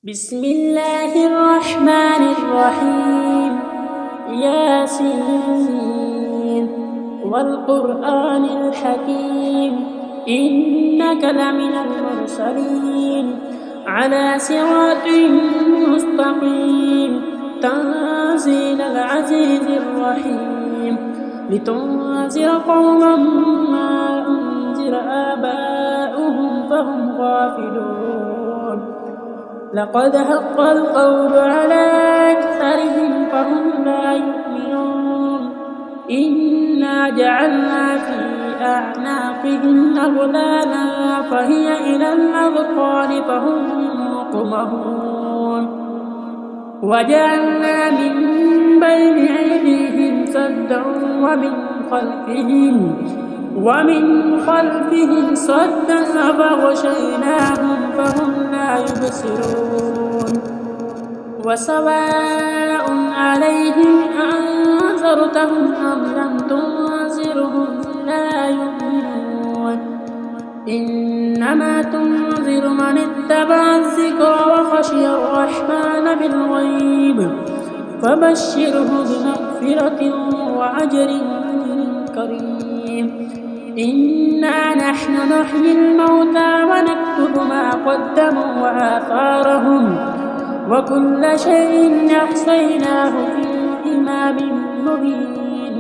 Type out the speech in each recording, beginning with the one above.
بسم الله الرحمن الرحيم. ياسين والقرآن الحكيم إنك لمن المرسلين على صراط مستقيم تنزيل العزيز الرحيم لتنذر قوما ما أنذر آباؤهم فهم غافلون. لقد حق القول على أكثرهم فهم لا يؤمنون. إنا جعلنا في أعناقهم أغلالا فهي إلى الأذقان فهم مقمحون. وجعلنا من بين أيديهم سدا ومن خلفهم صدا فغشيناهم فهم لا يبصرون. وسواء عليهم أنذرتهم أم لم تنذرهم لا يؤمنون. إنما تنذر من اتبع الذكر وخشي الرحمن بالغيب فبشره بمغفرة وأجر كريم. إنا نحن نحيي الموتى ونكتب ما قدموا وآثارهم وكل شيء أحصيناه في إمام مبين.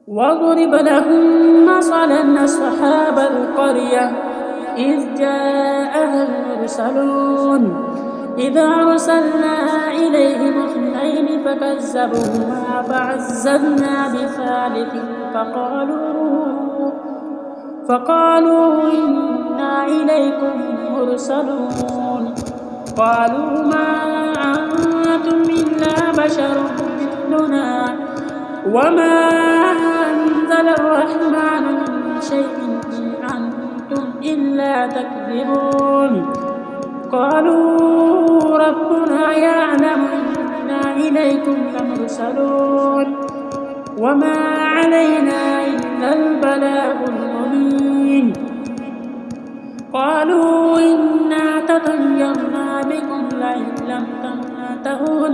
واضرب لهم مثلا أصحاب القرية إذ جاءها المرسلون إذا أرسلنا إليهم اثنين فكذبوهما فعززنا بثالث فقالوا إنا إليكم مرسلون. قالوا ما أنتم إلا بشر مثلنا وما أنزل الرحمن من شيء إن أنتم إلا تكذبون. قالوا ربنا يعلم إنا إليكم لمرسلون وما علينا إلا البلاغ المبين. قالوا إنا تطيرنا بكم لئن لم تنتهوا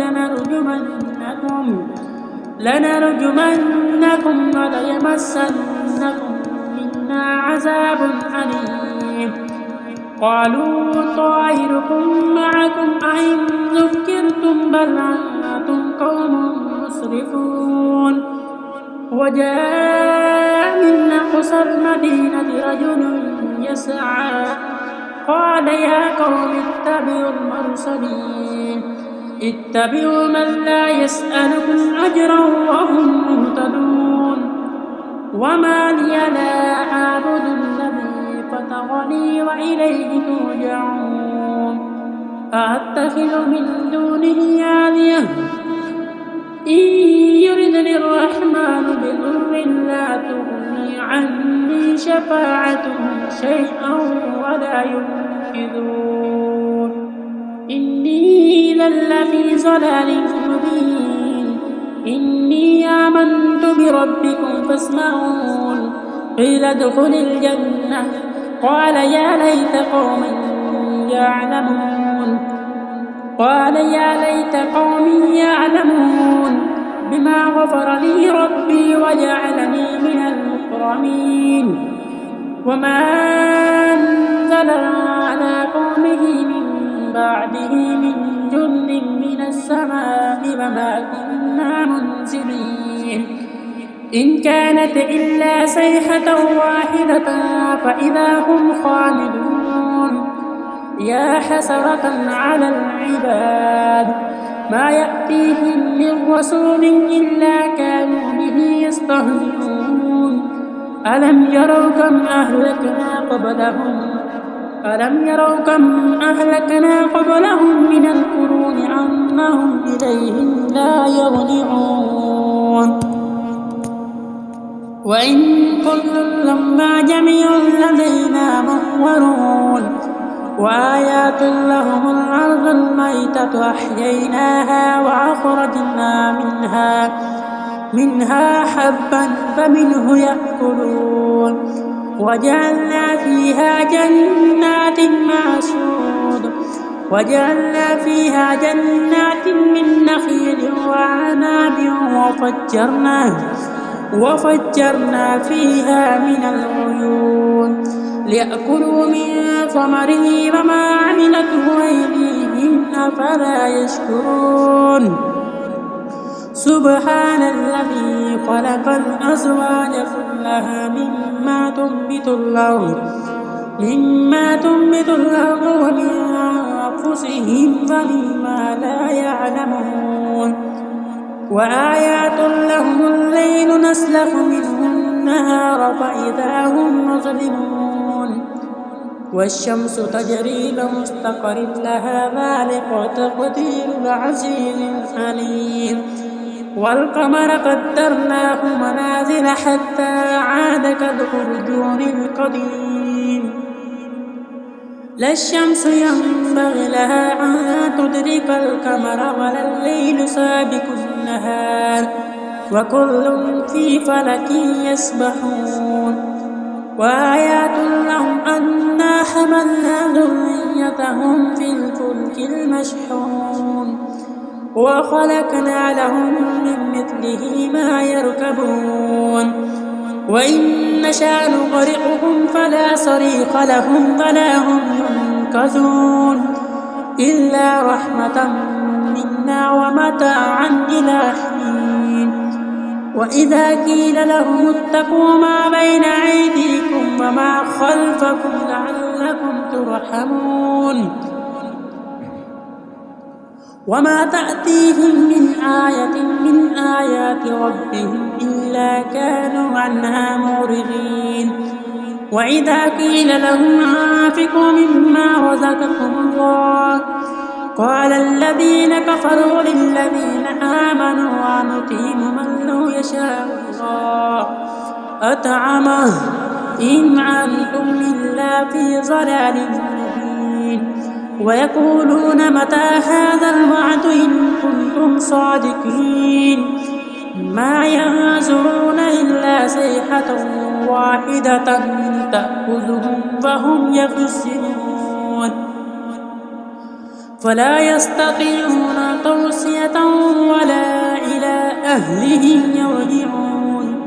لنرجمنكم وليمسنكم منا عذاب أليم. قالوا طائركم معكم أئن ذكرتم بل أنتم قوم مسرفون. وجاء من أقصى المدينة رجل يسعى قال يا قوم اتبعوا من لا يسألكم أجرا وهم مهتدون. وما لي لا أعبد الذي فطرني وإليه ترجعون. أأتخذ من دونه آلهة إن يردني الرحمن بضر لا تغني عني شفاعتهم شيئا ولا ينقذون. إني إذا لفي ضلال مبين. إني آمنت بربكم فاسمعون. قيل ادخل الجنة قال يا ليت قومي يعلمون بما غفر لي ربي وجعلني من المكرمين. وما أنزل على قومه من بعده من جند من السماء وما كنا منزلين. إن كانت إلا صيحة واحدة فإذا هم خامدون. يا حسرة على العباد ما يأتيهم من رسول إلا كانوا به يستهزئون. ألم يروا كم أهلكنا قبلهم من القرون أنهم إليهم لا يرجعون. وإن كل لما جميع لدينا محضرون. وآيات لهم الأرض الميتة أحييناها وأخرجنا منها حبا فمنه يأكلون وجعلنا فيها جنات وجعلنا فيها جنات من نخيل وعناب وفجرنا فيها من العيون ليأكلوا من ثمره وما عملته أيديهم أفلا يشكرون سبحان الذي خلق الأزواج كلها مما تنبت الأرض ومن أنفسهم ومما لا يعلمون وآيات لهم الليل نسلخ منه النهار فإذا هم مظلمون والشمس تجري لمستقر لها ذلك تقدير العزيز العليم والقمر قدرناه منازل حتى عاد كالعرجون القديم لا الشمس ينبغي لها أن تدرك القمر ولا الليل سابق النهار وكل في فلك يسبحون وآيات لهم أنا حملنا ذريتهم في الفلك المشحون وخلقنا لهم من مثله ما يركبون وإن نشأ نغرقهم فلا صريخ لهم ولا هم ينقذون إلا رحمة منا ومتاعا إلى حين وإذا قيل لهم اتقوا ما بين أيديكم وما خلفكم لعلكم ترحمون وما تأتيهم من آية من آيات ربهم إلا كانوا عنها معرضين وإذا قيل لهم أنفقوا مما رزقكم الله قال الذين كفروا للذين آمنوا أنطعم من لو يشاء الله أطعمه إن أنتم إلا في ضلال مبين ويقولون متى هذا الوعد إن كنتم صادقين ما ينظرون إلا صيحة واحدة تأخذهم وهم يخسرون فلا يستطيعون توصية ولا إلى أهلهم يرجعون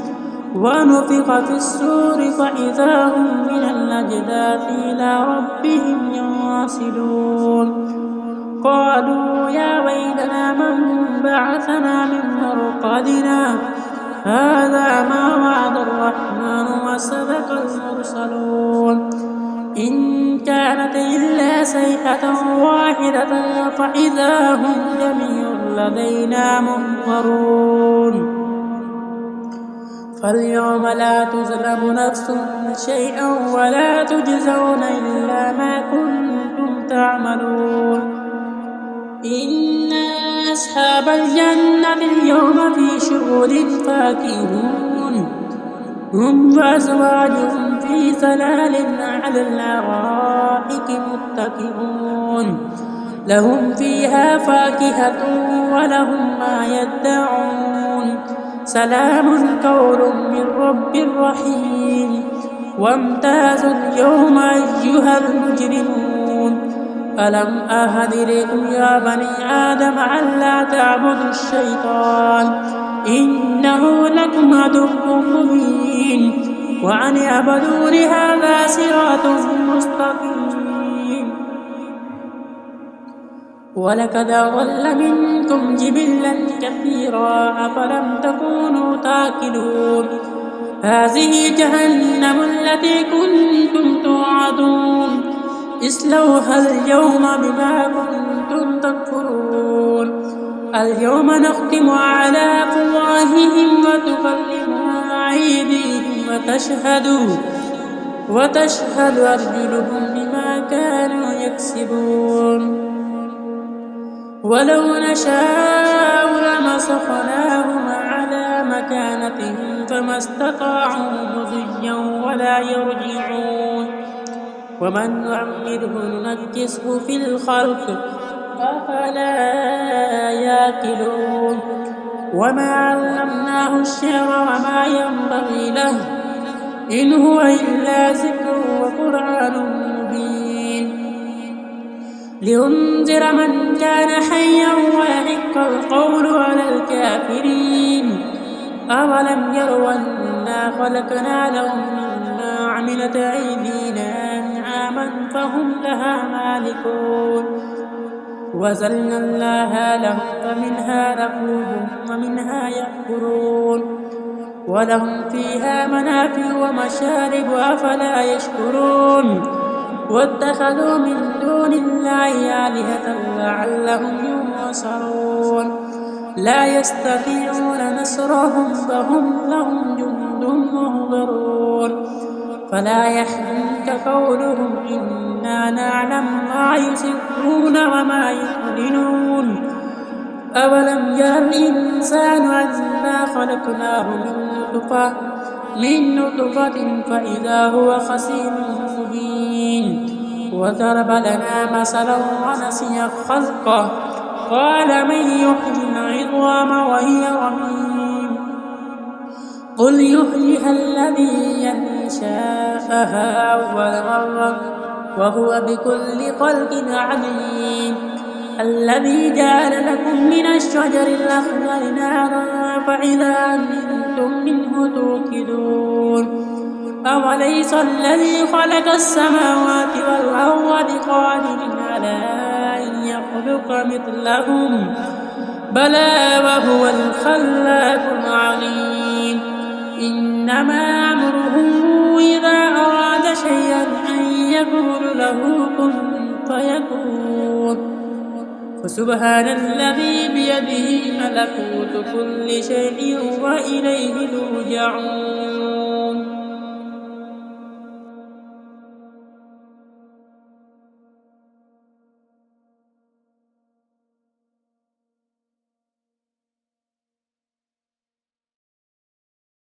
ونفخ في الصور فإذا هم من الأجداث إلى ربهم ينسلون قالوا يا ويلنا من بعثنا من مرقدنا هذا ما وعد الرحمن وصدق المرسلون إن كانت إلا صيحة واحدة فإذا هم جميع لدينا محضرون فاليوم لا تظلم نفس شيئا ولا تجزون إلا ما كنتم تعملون إن أصحاب الجنة اليوم في شغل فاكهون هم وأزواجهم في ظلال على الأرائك متكئون لهم فيها فاكهة ولهم ما يدعون سلام قول من رب رحيم وامتازوا اليوم أيها المجرمون ألم أعهد إليكم يا بني آدم ألا تعبدوا الشيطان إنه لكم عدو مبين وأن اعبدوني هذا صراط مستقيم ولقد أضل منكم جبلا كثيرا أفلم تكونوا تاكلون هذه جهنم التي كنتم توعدون اصلوها اليوم بما كنتم تكفرون اليوم نختم على أفواههم وتكلمنا أيديهم وتشهد أرجلهم بما كانوا يكسبون ولو نشاء لمسخناهم على مكانتهم فما استطاعوا مضيا ولا يرجعون ومن نعمره ننكسه في الخلق أفلا يأكلون وما علمناه الشعر وما ينبغي له إن هو إلا ذكر وقرآن مبين لينذر من كان حيا ويحق القول على الكافرين أولم يروا أنا خلقنا لهم مما عملت أيدينا أنعاما فهم لها مالكون وذللناها لهم فمنها ركوبهم ومنها يأكلون ولهم فيها منافع ومشارب أفلا يشكرون واتخذوا من دون الله آلهة لعلهم ينصرون لا يستطيعون نصرهم فهم لهم جند مهضرون فلا يحزنك قولهم إنا نعلم ما يسرون وما يعلنون أولم ير الإنسان أنا خلقناه من نطفة فإذا هو خصيم مبين وضرب لنا مثلا ونسي خلقه قال من يحيي العظام وهي رميم قل يحييها الذي ينشأها أول مرة وهو بكل خلق عليم الذي جعل لكم من الشجر الأخضر نارا فإذا أنتم منه توقدون أوليس الذي خلق السماوات والأرض بقادر على أن يخلق مثلهم بلى وهو الخلاق العليم إنما أمره إذا أراد شيئا أن يقول له كن فيكون فسبحان الذي بيده ملكوت كل شيء وإليه ترجعون